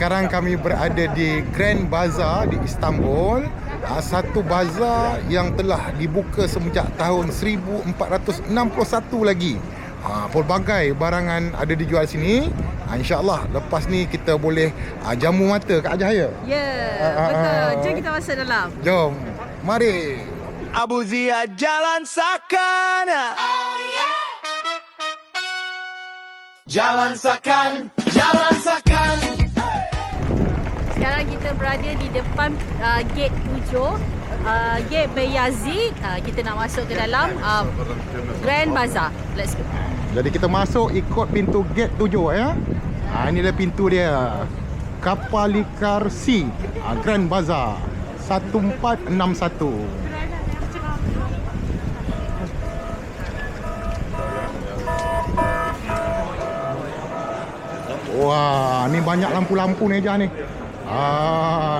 sekarang kami berada di Grand Bazaar di Istanbul. Satu bazar yang telah dibuka semenjak tahun 1461 lagi. Pelbagai barangan ada dijual sini. InsyaAllah lepas ni kita boleh jamu mata Kak Ajah ya? Ya, betul. Jom kita masuk dalam. Jom, mari. Abu Zia Jalan Sakana. Jalan Sakan, Jalan Sakan. Sekarang kita berada di depan gate 7, gate Bayazid. Kita nak masuk ke dalam Grand Bazaar. Let's go. Jadi kita masuk ikut pintu gate 7 ya. Inilah pintu dia. Kapalikar C, Grand Bazaar 1461. Wah, ni banyak lampu-lampu ni Jah ni.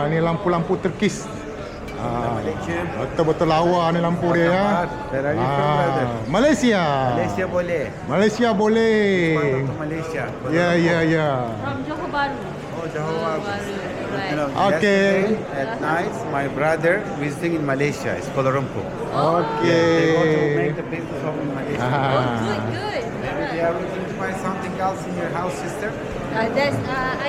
Ni lampu-lampu Turkish. Betul-betul lawa ni lampu dia ya. Malaysia. Malaysia boleh. Malaysia boleh. Untuk Malaysia. Ya. From Johor Bahru. Oh, Johor Bahru. Right. Okay. Yesterday at night, my brother visiting in Malaysia. It's Kuala Lumpur. They go to make the business home in Malaysia. Good. Maybe they are looking to buy something else in your house, sister. I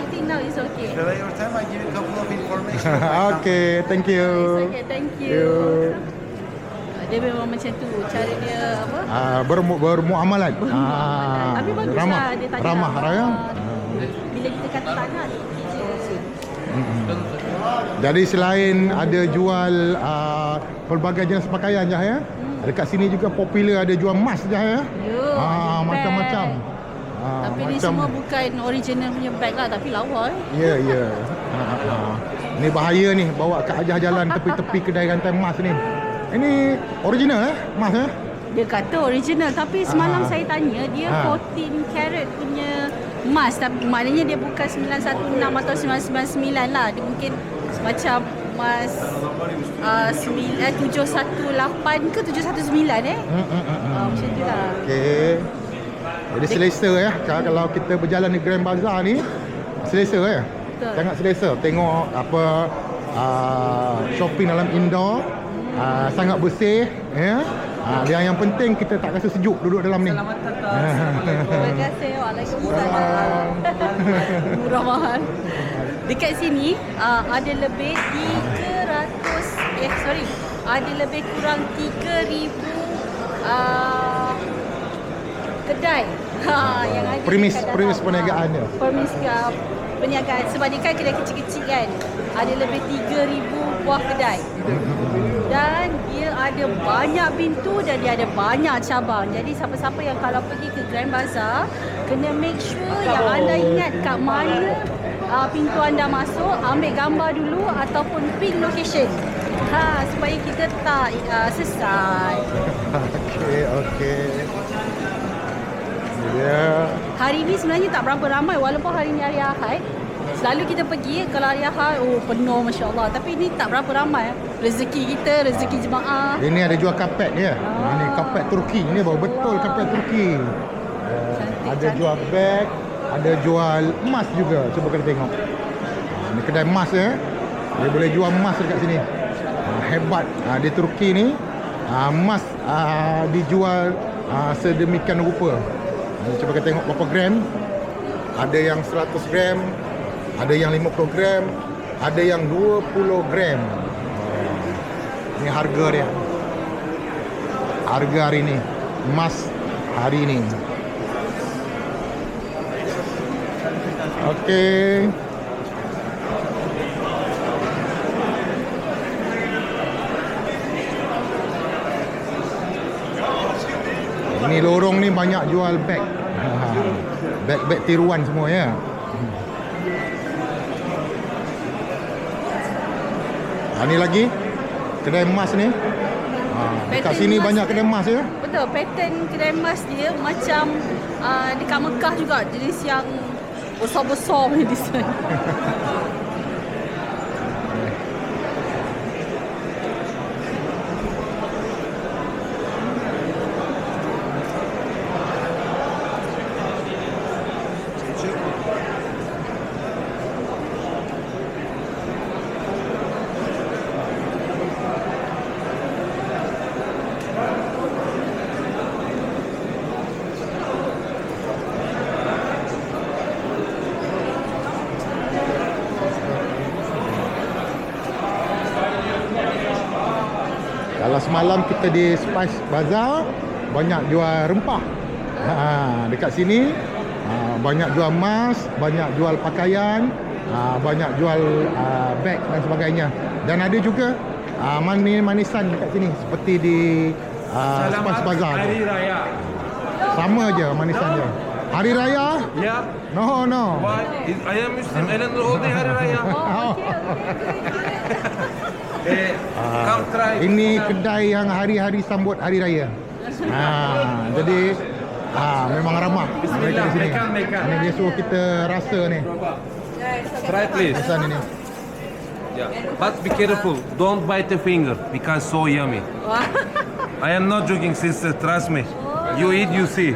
think now it's okay. Delay your time. I give you a couple of information. Okay, thank you. Okay, thank you. Dia memang macam tu cara dia apa? Bermuamalat. Tapi bagus ramah. lah dia tanya. Ramah ya. Bila kita kata tak nak, dia Jadi selain ada jual pelbagai jenis pakaian Jah ya. Dekat sini juga popular ada jual emas Jah ya. Macam-macam. Tapi ni semua bukan original punya bag lah, tapi lawa Ya. Ni bahaya ni bawa Kak Ajah jalan tepi-tepi kedai rantai emas ni. Ini original emas ya? Dia kata original, tapi semalam saya tanya dia 14 karat punya emas, tapi maknanya dia bukan 916 atau 999 lah. Dia mungkin macam emas 718 ke 719 macam tu lah. Okey. Jadi selesa ya kalau kita berjalan di Grand Bazaar ni, selesa ya. Betul. Sangat selesa tengok apa shopping dalam indoor, sangat bersih ya. Yang penting kita tak rasa sejuk duduk dalam ni. Terima kasih. Waalaikumsalam. Murah mahal. Dekat sini ada lebih 300 ada lebih kurang 3,000 kedai yang ada Premis perniagaan dia. Premis perniagaan sebab ni kan kedai kecil-kecil kan. Ada lebih 3,000 buah kedai. Dan dia ada banyak pintu dan dia ada banyak cabang. Jadi siapa-siapa yang kalau pergi ke Grand Bazaar kena make sure yang anda ingat kat mana pintu anda masuk, ambil gambar dulu ataupun pin location. Supaya kita tak sesat. Okey. Ya. Hari ni sebenarnya tak berapa ramai walaupun hari ni hari Ahad. Selalu kita pergi kalau hari Ahad penuh masya-Allah, tapi ni tak berapa ramai. Rezeki kita, rezeki jemaah. Ini ada jual kapet ya. Ini kapet Turki. Ini baru betul kapet Turki. Ada jual beg, ada jual emas juga. Cuba kita tengok. Ini kedai emas ya. Dia boleh jual emas dekat sini. Hebat. Di Turki ni emas dijual sedemikian rupa. Cuba kita tengok berapa gram. Ada yang 100 gram, ada yang 50 gram, ada yang 20 gram. Ini harga dia. Harga hari ni. Emas hari ni. Okey. Ini lorong ni banyak jual beg. Beg-beg tiruan semua ya. Ini lagi kedai emas ni. Dekat sini banyak kedai emas ya. Betul, pattern kedai emas dia macam dekat Mekah juga, jenis yang besar-besar punya design. Kalau semalam kita di Spice Bazaar, banyak jual rempah. Dekat sini banyak jual emas, banyak jual pakaian, banyak jual beg dan sebagainya. Dan ada juga manisan dekat sini seperti di Spice Bazaar. Hari Raya. Sama je manisan je. Hari Raya? Yeah. No. Why? I am Muslim. I don't know all day Hari Raya. Come try. Ini kedai yang hari-hari sambut Hari Raya. Jadi memang ramah mereka di sini. Makan. Ini dia suruh kita rasa ni. Try please. Pesan ini. Yeah. But be careful. Don't bite the finger because so yummy. I am not joking, sister. Trust me. You eat, you see.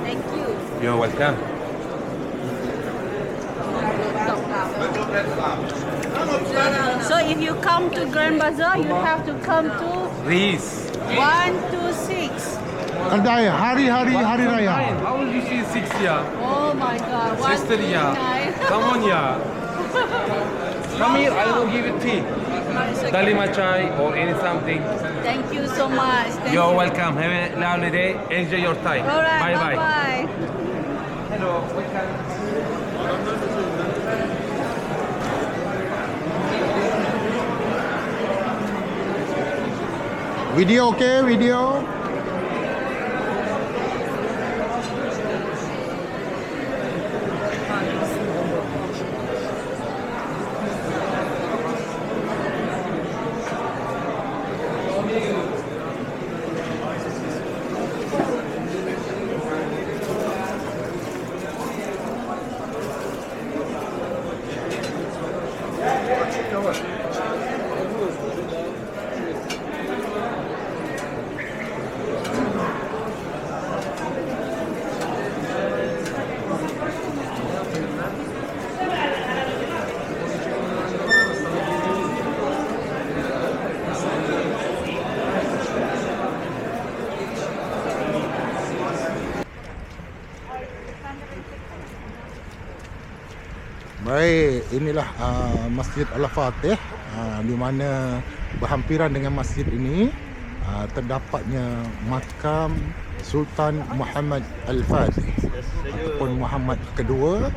Thank you. You're welcome. So if you come to Grand Bazaar, you have to come to Please. 126. Kedai hari-hari Hari Raya. How will you see 6 yeah? Oh my God, Sister yeah. 129. Come on yeah. Come here, I will give you tea. Dalima chai or any something. Thank you so much. Thank You're you. welcome. Have a lovely day. Enjoy your time. All right, Bye-bye. bye-bye. Hello. Welcome. Video okey, video. Baik, inilah Masjid Al-Fatih, di mana berhampiran dengan masjid ini terdapatnya makam Sultan Muhammad Al-Fatih ataupun Muhammad kedua,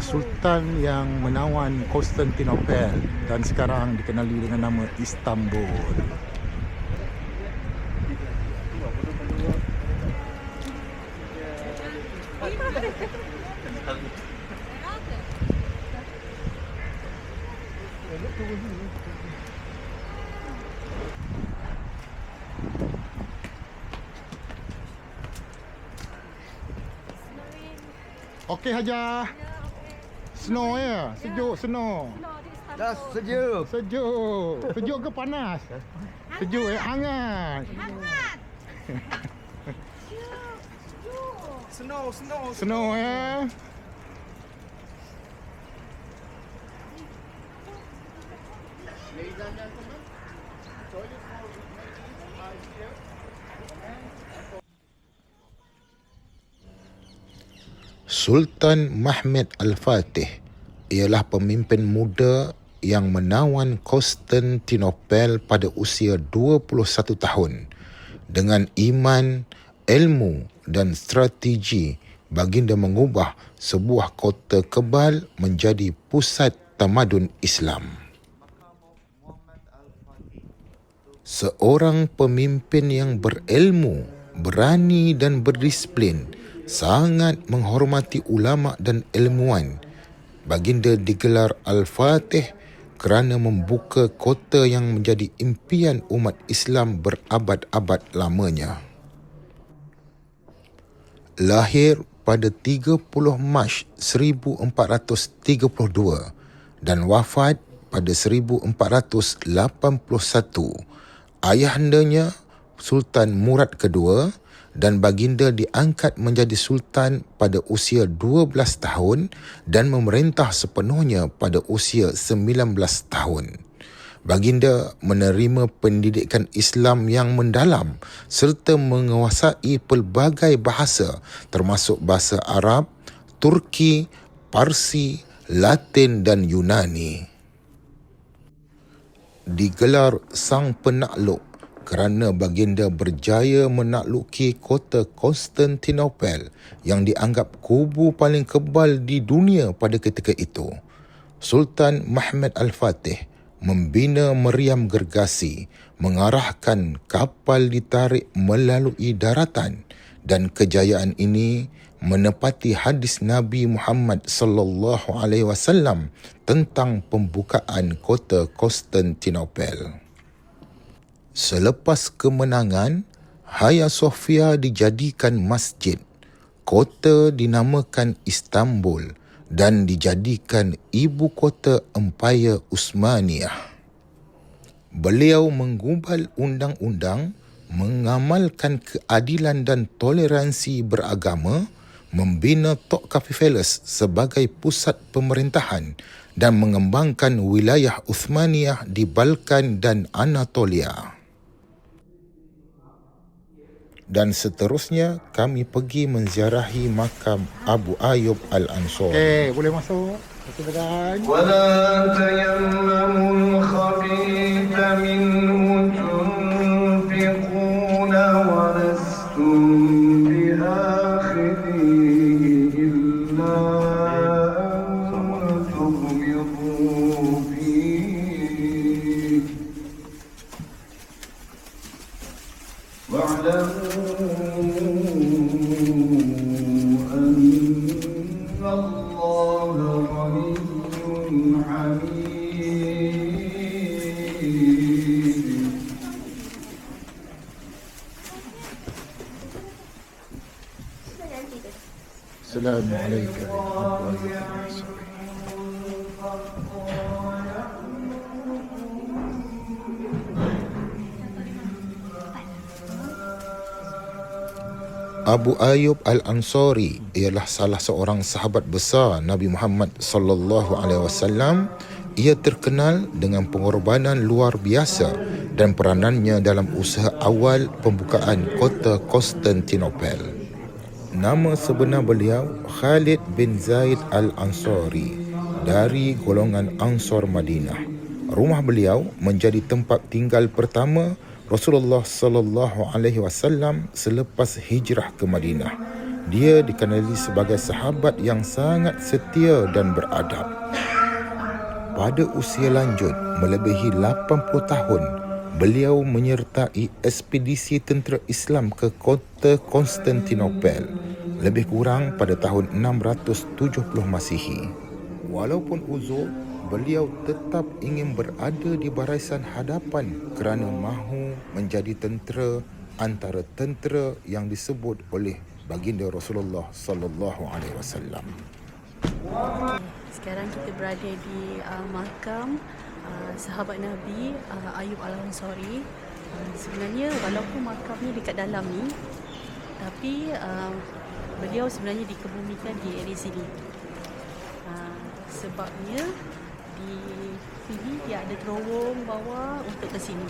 Sultan yang menawan Konstantinopel dan sekarang dikenali dengan nama Istanbul. Okey Hajah. Snow ya, sejuk snow. Dah sejuk. Sejuk. Sejuk ke panas? Sejuk hangat. Snow ya. Sultan Muhammad Al-Fatih ialah pemimpin muda yang menawan Konstantinopel pada usia 21 tahun. Dengan iman, ilmu dan strategi, baginda mengubah sebuah kota kebal menjadi pusat tamadun Islam. Seorang pemimpin yang berilmu, berani dan berdisiplin, sangat menghormati ulama dan ilmuwan. Baginda digelar Al-Fatih kerana membuka kota yang menjadi impian umat Islam berabad-abad lamanya. Lahir pada 30 Mac 1432 dan wafat pada 1481. Ayahandanya Sultan Murad II dan baginda diangkat menjadi sultan pada usia 12 tahun dan memerintah sepenuhnya pada usia 19 tahun. Baginda menerima pendidikan Islam yang mendalam serta menguasai pelbagai bahasa termasuk bahasa Arab, Turki, Parsi, Latin dan Yunani. digelar Sang Penakluk kerana baginda berjaya menakluki kota Konstantinopel yang dianggap kubu paling kebal di dunia pada ketika itu. Sultan Muhammad Al-Fatih membina meriam gergasi, mengarahkan kapal ditarik melalui daratan, dan kejayaan ini menepati hadis Nabi Muhammad sallallahu alaihi wasallam tentang pembukaan kota Konstantinopel. Selepas kemenangan, Hagia Sophia dijadikan masjid, kota dinamakan Istanbul dan dijadikan ibu kota Empayar Uthmaniyah. Beliau menggubal undang-undang, mengamalkan keadilan dan toleransi beragama, membina Topkapi sebagai pusat pemerintahan dan mengembangkan wilayah Uthmaniyah di Balkan dan Anatolia. Dan seterusnya kami pergi menziarahi makam Abu Ayyub Al-Ansari. Boleh masuk. Silakan. ولا تيمموا الخبيث منه تنفقون ولستم بآخذيه إلا أن تغمضوا فيه Assalamualaikum. Abu Ayyub Al-Ansari ialah salah seorang sahabat besar Nabi Muhammad sallallahu alaihi wasallam. Ia terkenal dengan pengorbanan luar biasa dan peranannya dalam usaha awal pembukaan kota Konstantinopel. Nama sebenar beliau Khalid bin Zaid Al-Ansari dari golongan Ansar Madinah. Rumah beliau menjadi tempat tinggal pertama Rasulullah sallallahu alaihi wasallam selepas hijrah ke Madinah. Dia dikenali sebagai sahabat yang sangat setia dan beradab. Pada usia lanjut melebihi 80 tahun, beliau menyertai ekspedisi tentera Islam ke kota Konstantinopel, lebih kurang pada tahun 670 Masihi. Walaupun uzur, beliau tetap ingin berada di barisan hadapan kerana mahu menjadi tentera antara tentera yang disebut oleh baginda Rasulullah sallallahu alaihi wasallam. Sekarang kita berada di makam sahabat Nabi Ayyub Al-Ansari. Sebenarnya walaupun makam ni dekat dalam ni, tapi beliau sebenarnya dikebumikan di area sini. Sebabnya di sini dia ada terowong bawah untuk ke sini.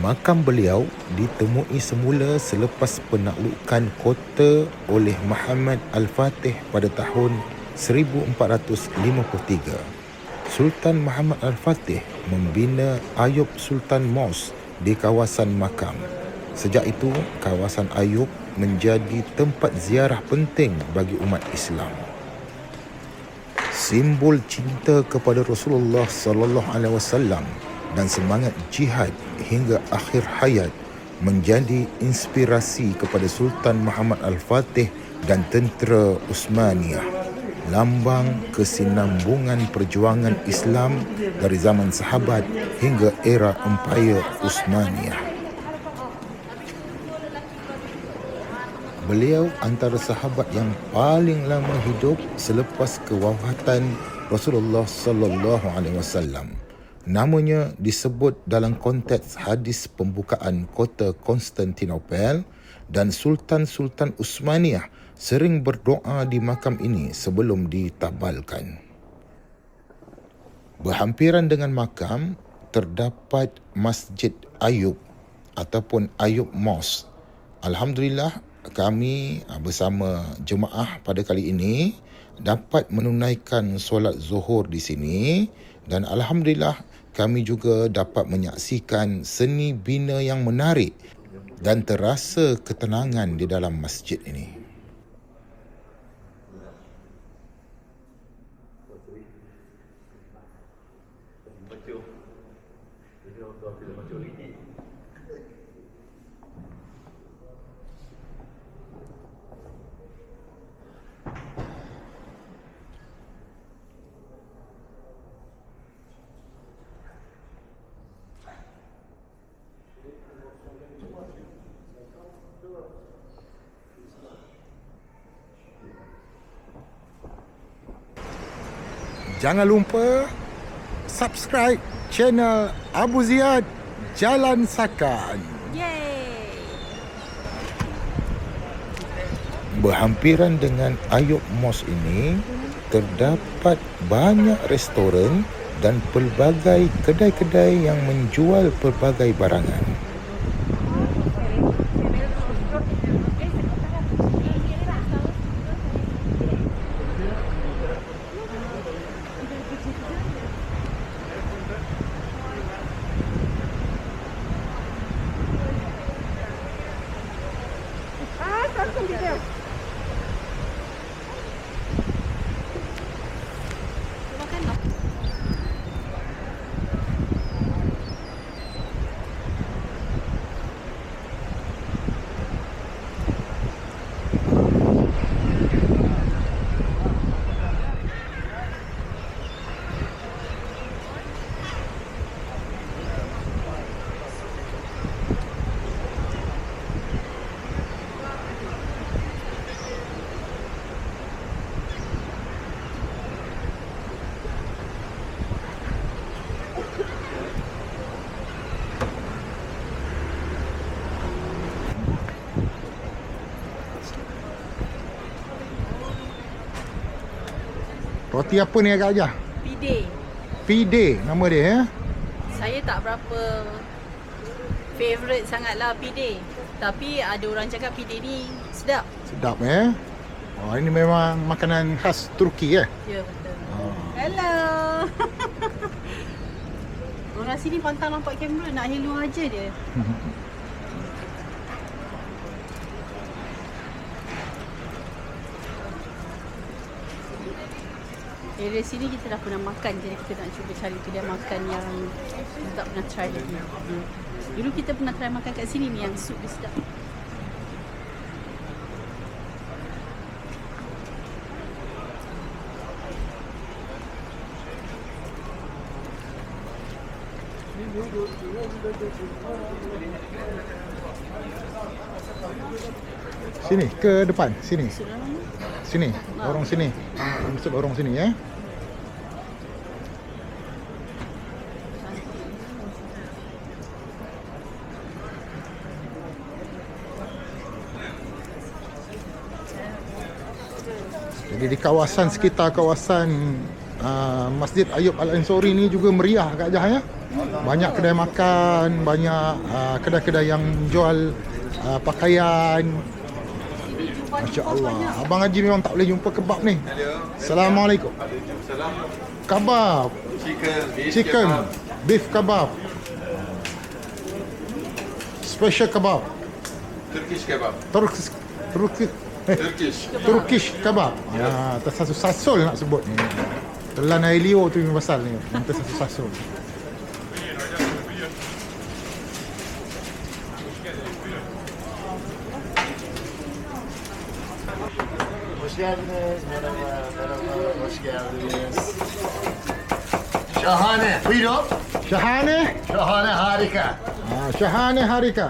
Makam beliau ditemui semula selepas penaklukan kota oleh Muhammad Al-Fatih pada tahun 1453. Sultan Muhammad Al-Fatih membina Ayub Sultan Mosque di kawasan makam. Sejak itu, kawasan Ayub menjadi tempat ziarah penting bagi umat Islam. Simbol cinta kepada Rasulullah sallallahu alaihi wasallam dan semangat jihad hingga akhir hayat menjadi inspirasi kepada Sultan Muhammad Al-Fatih dan tentera Uthmaniyah, lambang kesinambungan perjuangan Islam dari zaman sahabat hingga era Empayar Uthmaniyah. Beliau antara sahabat yang paling lama hidup selepas kewafatan Rasulullah sallallahu alaihi wasallam. Namanya disebut dalam konteks hadis pembukaan kota Konstantinopel, dan Sultan-Sultan Uthmaniyah sering berdoa di makam ini sebelum ditabalkan. Berhampiran dengan makam terdapat Masjid Ayub ataupun Ayub Mosque. Alhamdulillah, kami bersama jemaah pada kali ini dapat menunaikan solat Zuhur di sini, dan alhamdulillah kami juga dapat menyaksikan seni bina yang menarik dan terasa ketenangan di dalam masjid ini. Jangan lupa subscribe channel Abu Ziyad Jalan Sakan. Yeay. Berhampiran dengan Ayub Mosque ini terdapat banyak restoran dan pelbagai kedai-kedai yang menjual pelbagai barangan. Roti apa ni Kak Ajah? Pide. Pide nama dia ya? Saya tak berapa favourite sangatlah pide. Tapi ada orang cakap pide ni sedap. Sedap Oh, ini memang makanan khas Turki ya? Ya, betul. Hello. Orang sini pantang nampak kamera, nak hello aja dia. Area sini kita dah pernah makan, jadi kita nak cuba cari kedai makan yang kita tak pernah try lagi. Dulu kita pernah try makan kat sini ni yang sup dia sedap. Sini ke depan, sini. Sudah lama. Sini, lorong sini. Masuk lorong sini ya. Jadi di kawasan sekitar kawasan Masjid Ayub Al-Ansori ni juga meriah Kak Jah ya. Banyak kedai makan, banyak kedai-kedai yang jual pakaian. Masya Allah. Abang Haji memang tak boleh jumpa kebab ni. Assalamualaikum. Kebab. Chicken. Beef kebab. Special kebab. Turkish kebab. Turkish kebab. Ya, tersasul-sasul nak sebut ni. Telan air liur tu memang pasal ni. Tersasul-sasul. Hoş geldiniz. Merhaba, hoş geldiniz. Şahane. Buyurun. Syahane. Şahane, harika. Syahane harika.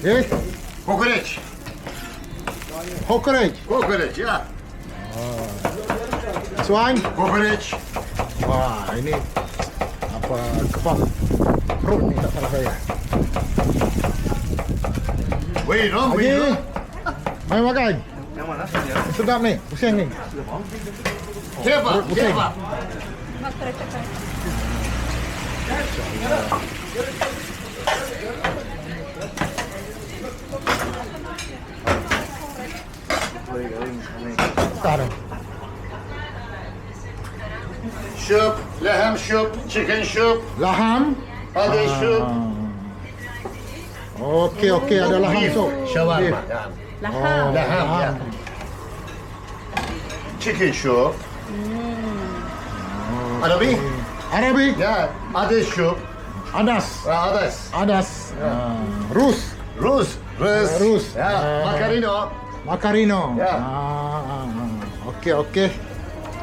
Yes. Kokoreç. Kokoreç. Kokoreç ya. Suan. Kokoreç. Wah, ini apa kebab perut ni tak salah saya. Buyurun, Haji, buyurun. mari makan. Sedap ni, pusing ni. Kebap, Pusing. kebap. besar tu. Soup, laham soup, chicken soup, Laham. other soup, Okey, ada laham beef, sup. shawarma. Beef. Yeah. Laham. Laham, yeah. Chicken soup. Arabic? Arabic. Yeah. Other soup. Adas. Others. Adas. Rus. Rus. Rus. Yeah. Macarino. Macarino. Ya. Okey.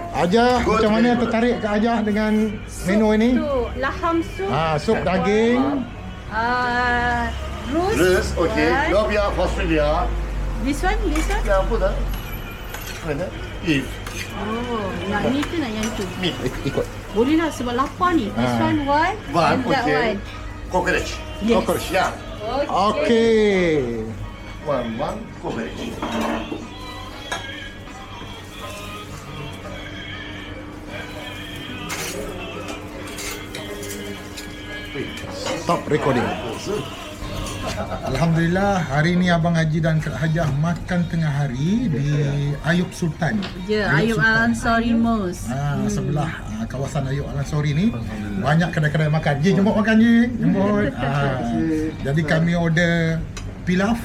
Aja, Good macam mana flavor. tertarik ke Aja dengan menu ini? Tu laham sup. Sup daging. Rus. Rus. Okay. Right. Lobia, Australia. This one. Yeah, apa dah? Mana? Beef. Oh, nak ni ke nak yang tu? Meat. Ikut. Boleh lah sebab lapar ni. This one one. One. And that Okay. one. Cockroach. Yes. Cockroach. Yeah. Okey. One cockroach. Stop recording. Alhamdulillah, hari ni Abang Haji dan Kak Hajah makan tengah hari di Ayub Sultan. Ya, Ayub Al-Ansari Mos. Sebelah kawasan Ayub Al-Ansari ni banyak kedai-kedai makan. Ji, jemput makan Ji. Jemput. Jadi kami order pilaf.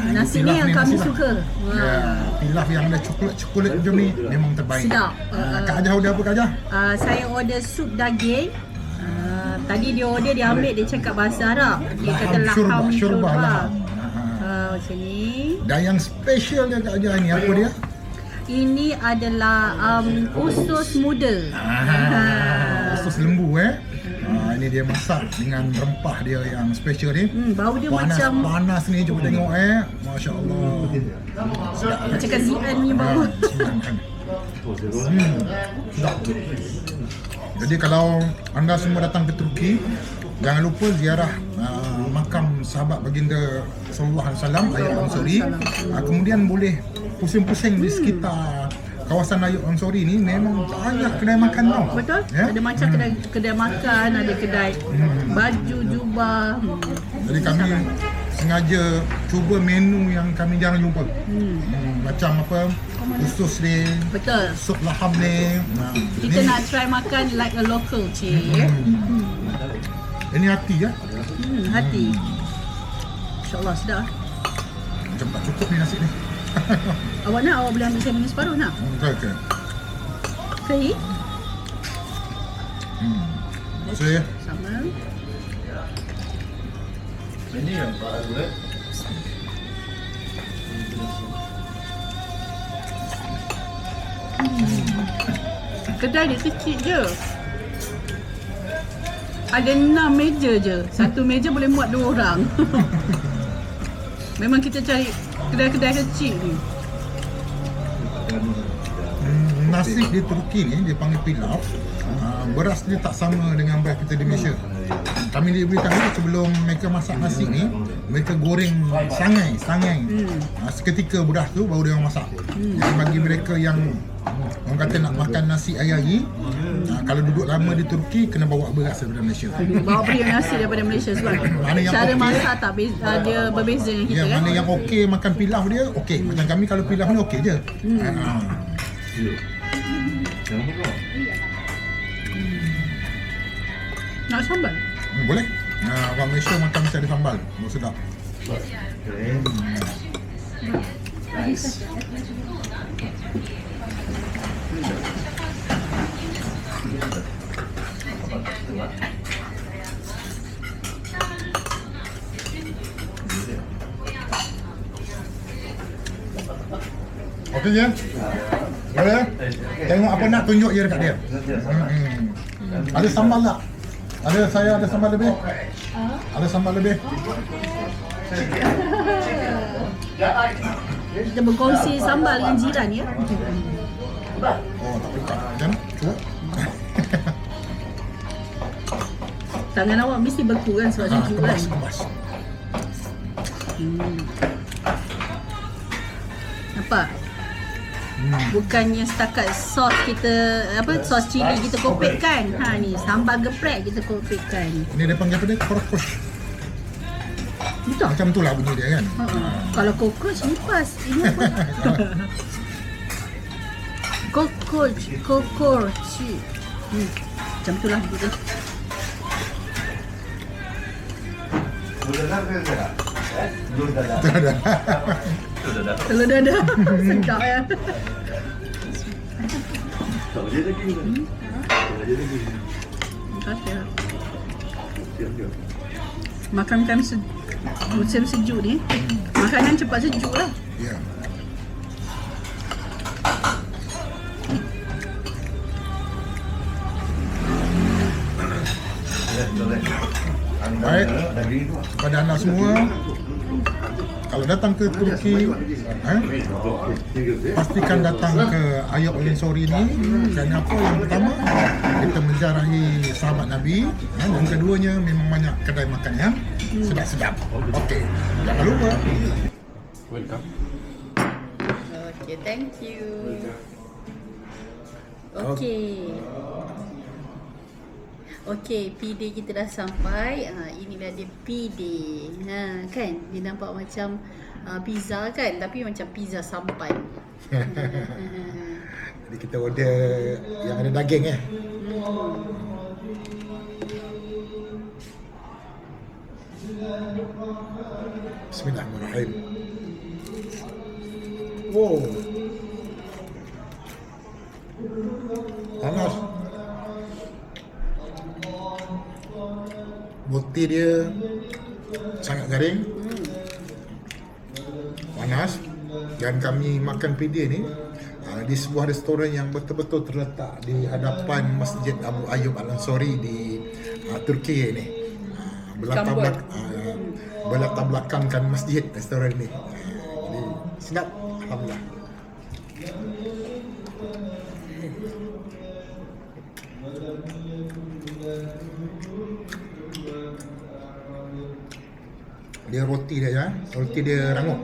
Nasi ni yang kami suka. Ya, pilaf yang ada coklat-coklat macam ni memang terbaik. Sedap. Kak Hajah order apa Kak Hajah? Saya order sup daging. Tadi dia order, dia ambil, dia cakap bahasa Arab. Dia kata laham syurba. laham. Macam ni. Dan yang special dia Kak Hajah ni apa dia? Ini adalah usus muda. Usus lembu ini dia masak dengan rempah dia yang special ni. Bau dia Panas ni cuba tengok Masya-Allah. macam kazian punya bau. Sedap. Jadi kalau anda semua datang ke Turki, jangan lupa ziarah makam sahabat baginda sallallahu alaihi wasallam Ayub Ansori. Kemudian boleh pusing-pusing di sekitar kawasan Ayub Ansori ni, memang banyak kedai makan tau. Betul? Ada macam kedai makan, ada kedai baju, jubah. Jadi kami sengaja cuba menu yang kami jarang jumpa. Macam apa, usus ni, Betul. sup laham ni. Kita nak try makan like a local, cik. Ini hati ya. Hati. InsyaAllah sedap. Macam tak cukup ni nasi ni. Awak nak, awak boleh ambil saya punya separuh nak? Okey. Okey. Saya Sama. Ini yang baru Kedai dia kecil je. Ada 6 meja je. Satu meja boleh muat 2 orang. Memang kita cari kedai-kedai kecil ni. nasi di Turki ni dia panggil pilaf. Beras dia tak sama dengan beras kita di Malaysia. Kami diberitahu sebelum mereka masak nasi ni, mereka goreng sangai. Seketika beras tu baru dia orang masak. Jadi bagi mereka yang orang kata nak makan nasi hari-hari, kalau duduk lama di Turki kena bawa beras daripada Malaysia. Bawa beli nasi daripada Malaysia sebab Mana yang cara okey? masak tak dia berbeza dengan kita Ya, kan. mana yang okey makan pilaf dia okey. Macam kami kalau pilaf ni okey je. Nak sambal? Boleh. Orang Malaysia makan mesti ada sambal. Baru sedap. Okey je? Boleh? Tengok apa nak tunjuk je dekat dia. Ada sambal tak? Saya ada sambal lebih. Ada sambal lebih. Kita berkongsi sambal dengan jiran ya. Oh, tak pekat. Macam mana? Cuba. Tangan awak mesti beku kan sebab cucu kan. Kebas. Nampak? Bukannya setakat sos kita sos cili kita kopekkan. Ni sambal geprek kita kopekkan. Ini dia panggil apa dia? Cockroach. Betul. Macam tu lah bunyi dia kan. Kalau cockroach lipas. Ini apa? Kokorchi. Macam tu lah dia. Telur dadah. Sedap ya. Makan musim sejuk ni, makanan cepat sejuk lah. Ya. Baik, kepada anda semua, kalau datang ke Turki, pastikan datang ke Ayub Al-Ansori ni. Kerana apa? Yang pertama, kita menziarahi sahabat Nabi, dan keduanya memang banyak kedai makan yang sedap-sedap. Okey, jangan lupa. Welcome. Okay, thank you. Okay. Okey, PD kita dah sampai. Inilah dia PD. Kan? Dia nampak macam pizza kan? Tapi macam pizza sampan. Jadi kita order yang ada daging Bismillahirrahmanirrahim. Wow. Panas. Roti dia sangat garing, panas, dan kami makan PD ni di sebuah restoran yang betul-betul terletak di hadapan Masjid Abu Ayyub Al-Ansori di Turki ni. Berlatar belakangkan masjid restoran ni. Jadi sedap, alhamdulillah. Dia roti dia roti dia rangup.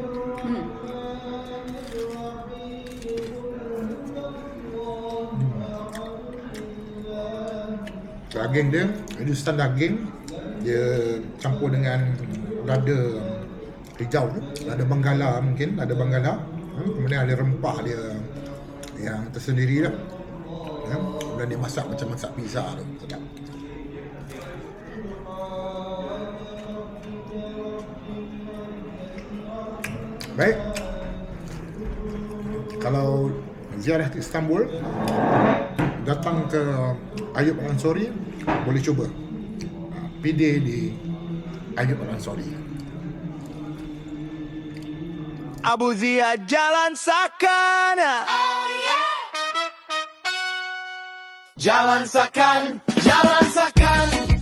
Daging dia, redusan daging, dia campur dengan lada hijau tu, lada Benggala mungkin, lada Benggala. Kemudian ada rempah dia yang tersendiri lah. Kemudian dia masak macam masak pizza tu, sedap. Baik, kalau ziarah ke Istanbul, datang ke Ayub Al-Ansori, boleh cuba PD di Ayub Al-Ansori. Abu Zia Jalan Sakana. Jalan Sakan, Jalan Sakan.